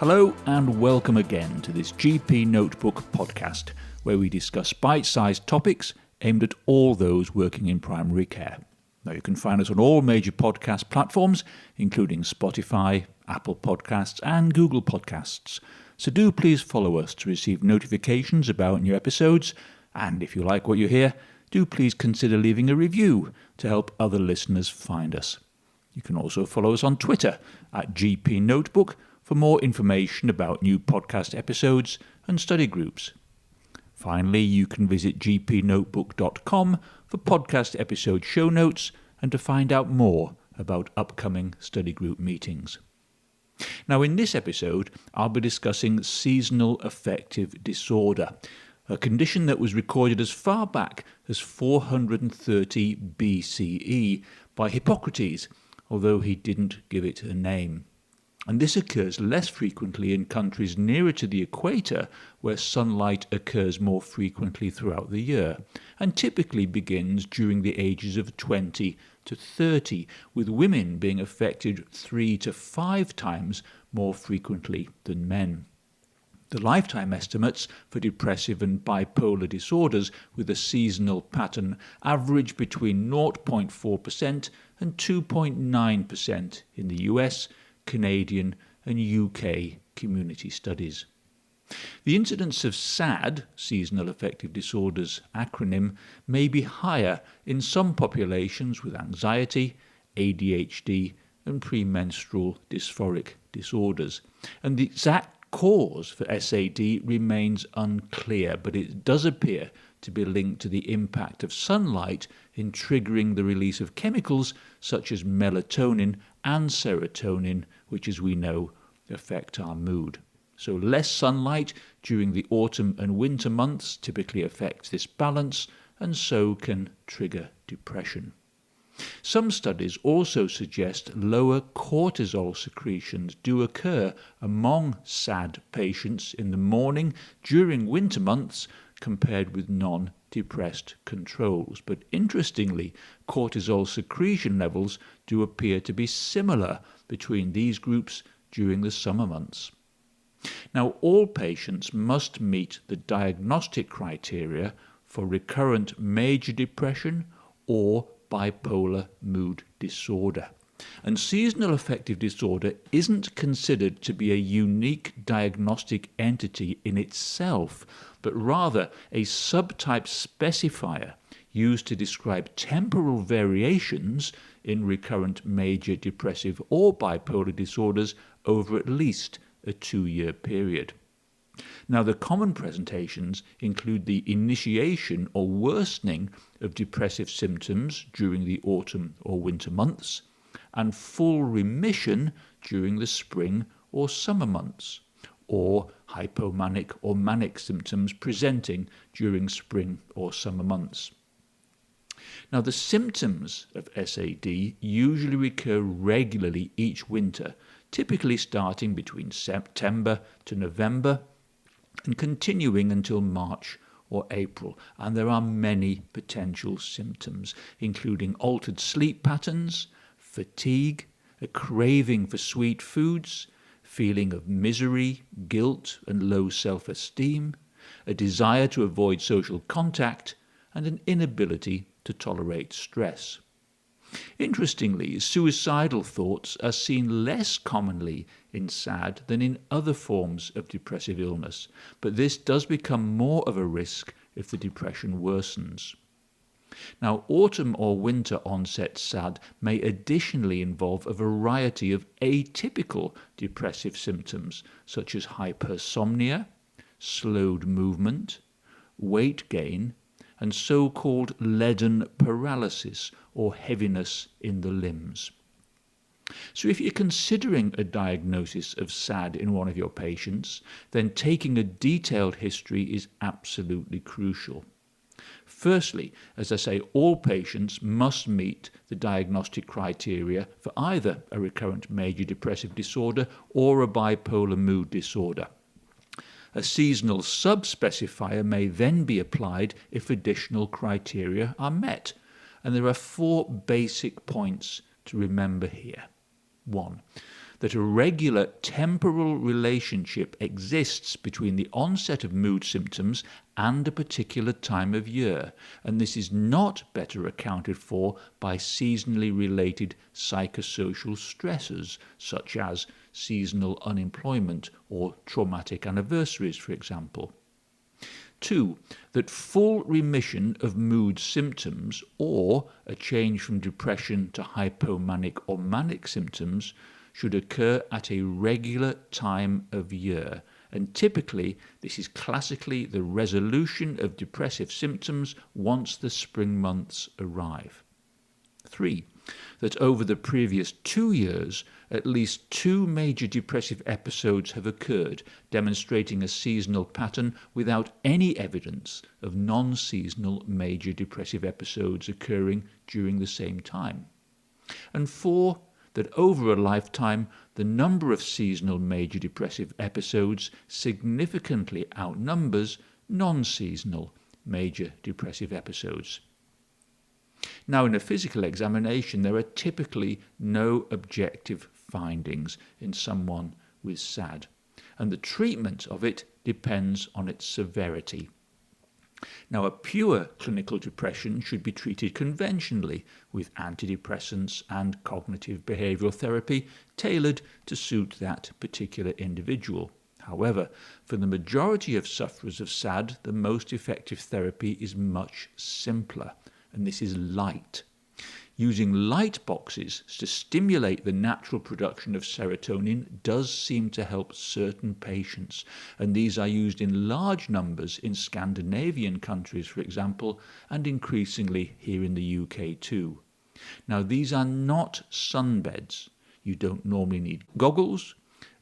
Hello and welcome again to this GP Notebook podcast, where we discuss bite-sized topics aimed at all those working in primary care. Now you can find us on all major podcast platforms, including Spotify, Apple Podcasts and Google Podcasts. So do please follow us to receive notifications about new episodes, and if you like what you hear, do please consider leaving a review to help other listeners find us. You can also follow us on Twitter at GPnotebook for more information about new podcast episodes and study groups. Finally, you can visit GPnotebook.com for podcast episode show notes and to find out more about upcoming study group meetings. Now, in this episode, I'll be discussing seasonal affective disorder, a condition that was recorded as far back as 430 BCE by Hippocrates, although he didn't give it a name. And this occurs less frequently in countries nearer to the equator, where sunlight occurs more frequently throughout the year, and typically begins during the ages of 20 to 30, with women being affected 3 to 5 times more frequently than men. The lifetime estimates for depressive and bipolar disorders with a seasonal pattern average between 0.4% and 2.9% in the US, Canadian and UK community studies. The incidence of SAD, seasonal affective disorders acronym, may be higher in some populations with anxiety, ADHD and premenstrual dysphoric disorders, and the exact cause for SAD remains unclear, but it does appear to be linked to the impact of sunlight in triggering the release of chemicals such as melatonin and serotonin, which, as we know, affect our mood. So less sunlight during the autumn and winter months typically affects this balance and so can trigger depression. Some studies also suggest lower cortisol secretions do occur among SAD patients in the morning during winter months compared with non-depressed controls. But interestingly, cortisol secretion levels do appear to be similar between these groups during the summer months. Now, all patients must meet the diagnostic criteria for recurrent major depression or bipolar mood disorder. And seasonal affective disorder isn't considered to be a unique diagnostic entity in itself, but rather a subtype specifier used to describe temporal variations in recurrent major depressive or bipolar disorders over at least a 2-year period. Now, the common presentations include the initiation or worsening of depressive symptoms during the autumn or winter months, and full remission during the spring or summer months, or hypomanic or manic symptoms presenting during spring or summer months. Now, the symptoms of SAD usually recur regularly each winter, typically starting between September to November and continuing until March or April. And there are many potential symptoms, including altered sleep patterns, fatigue, a craving for sweet foods, feeling of misery, guilt and low self-esteem, a desire to avoid social contact, and an inability to tolerate stress. Interestingly, suicidal thoughts are seen less commonly in SAD than in other forms of depressive illness, but this does become more of a risk if the depression worsens. Now, autumn or winter onset SAD may additionally involve a variety of atypical depressive symptoms, such as hypersomnia, slowed movement, weight gain, and so-called leaden paralysis or heaviness in the limbs. So if you're considering a diagnosis of SAD in one of your patients, then taking a detailed history is absolutely crucial. Firstly, as I say, all patients must meet the diagnostic criteria for either a recurrent major depressive disorder or a bipolar mood disorder. A seasonal sub-specifier may then be applied if additional criteria are met. And there are 4 basic points to remember here. 1. that a regular temporal relationship exists between the onset of mood symptoms and a particular time of year, and this is not better accounted for by seasonally related psychosocial stressors, such as seasonal unemployment or traumatic anniversaries, for example. 2. That full remission of mood symptoms or a change from depression to hypomanic or manic symptoms should occur at a regular time of year, and typically this is classically the resolution of depressive symptoms once the spring months arrive. 3. That over the previous 2 years, at least 2 major depressive episodes have occurred, demonstrating a seasonal pattern without any evidence of non-seasonal major depressive episodes occurring during the same time. And 4. That over a lifetime, the number of seasonal major depressive episodes significantly outnumbers non-seasonal major depressive episodes. Now, in a physical examination, there are typically no objective findings in someone with SAD, and the treatment of it depends on its severity. Now, a pure clinical depression should be treated conventionally with antidepressants and cognitive behavioral therapy tailored to suit that particular individual. However, for the majority of sufferers of SAD, the most effective therapy is much simpler, and this is light. Using light boxes to stimulate the natural production of serotonin does seem to help certain patients, and these are used in large numbers in Scandinavian countries, for example, and increasingly here in the UK too. Now, these are not sunbeds. You don't normally need goggles,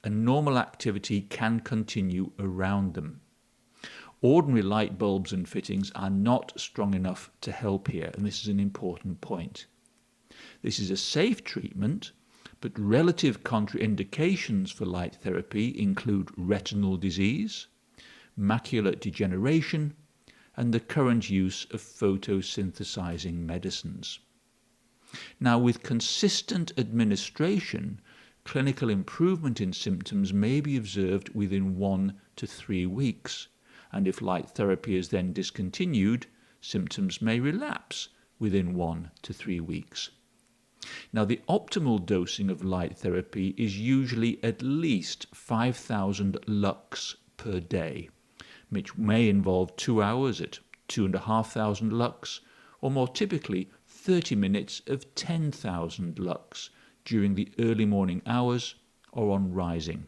and normal activity can continue around them. Ordinary light bulbs and fittings are not strong enough to help here, and this is an important point. This is a safe treatment, but relative contraindications for light therapy include retinal disease, macular degeneration, and the current use of photosynthesizing medicines. Now, with consistent administration, clinical improvement in symptoms may be observed within 1 to 3 weeks, and if light therapy is then discontinued, symptoms may relapse within 1 to 3 weeks. Now, the optimal dosing of light therapy is usually at least 5,000 lux per day, which may involve 2 hours at 2,500 lux, or more typically 30 minutes of 10,000 lux during the early morning hours or on rising.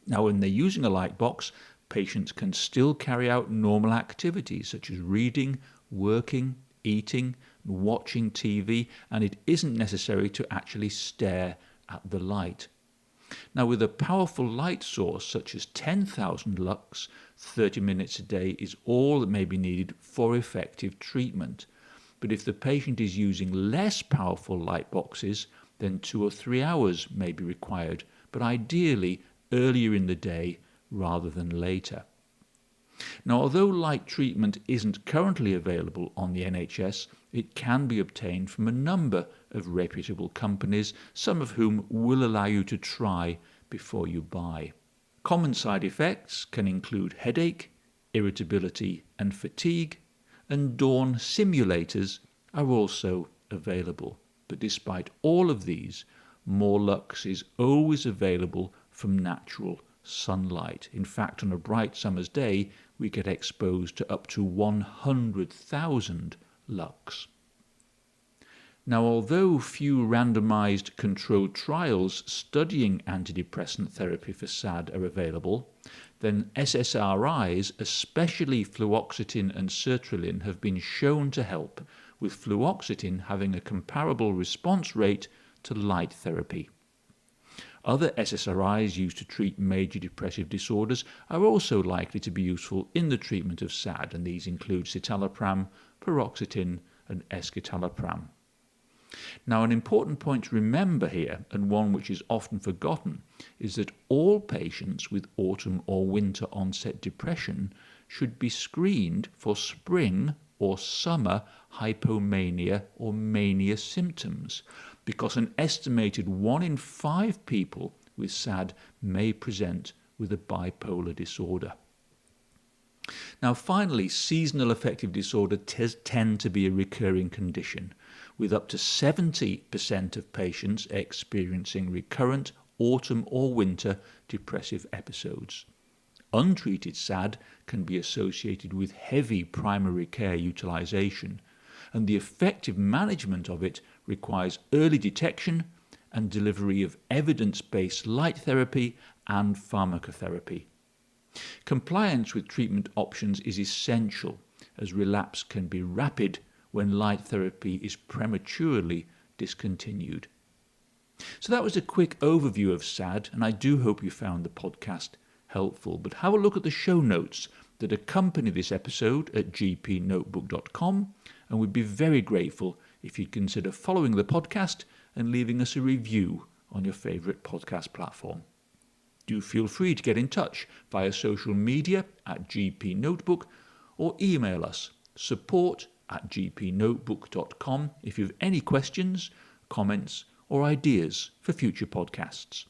Now, when they're using a light box, patients can still carry out normal activities such as reading, working, eating, watching TV, and it isn't necessary to actually stare at the light. Now, with a powerful light source such as 10,000 lux, 30 minutes a day is all that may be needed for effective treatment. But if the patient is using less powerful light boxes, then 2 or 3 hours may be required, but ideally earlier in the day rather than later. Now, although light treatment isn't currently available on the NHS, it can be obtained from a number of reputable companies, some of whom will allow you to try before you buy. Common side effects can include headache, irritability and fatigue, and dawn simulators are also available. But despite all of these, more lux is always available from natural sunlight. In fact, on a bright summer's day, we get exposed to up to 100,000 lux. Now, although few randomized controlled trials studying antidepressant therapy for SAD are available, then SSRIs, especially fluoxetine and sertraline, have been shown to help, with fluoxetine having a comparable response rate to light therapy. Other SSRIs used to treat major depressive disorders are also likely to be useful in the treatment of SAD, and these include citalopram, paroxetine, and escitalopram. Now, an important point to remember here, and one which is often forgotten, is that all patients with autumn or winter onset depression should be screened for spring or summer hypomania or mania symptoms, because an estimated 1 in 5 people with SAD may present with a bipolar disorder. Now finally, seasonal affective disorder tend to be a recurring condition, with up to 70% of patients experiencing recurrent autumn or winter depressive episodes. Untreated SAD can be associated with heavy primary care utilization, and the effective management of it requires early detection and delivery of evidence-based light therapy and pharmacotherapy. Compliance with treatment options is essential, as relapse can be rapid when light therapy is prematurely discontinued. So that was a quick overview of SAD, and I do hope you found the podcast helpful. But have a look at the show notes that accompany this episode at GPnotebook.com, and we'd be very grateful if you'd consider following the podcast and leaving us a review on your favourite podcast platform. Do feel free to get in touch via social media at GPnotebook or email us support@GPnotebook.com if you have any questions, comments or ideas for future podcasts.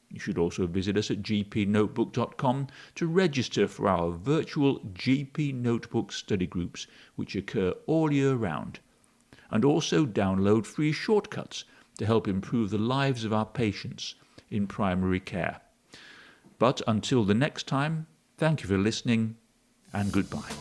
You should also visit us at GPnotebook.com to register for our virtual GP Notebook study groups, which occur all year round, and also download free shortcuts to help improve the lives of our patients in primary care. But until the next time, thank you for listening and goodbye.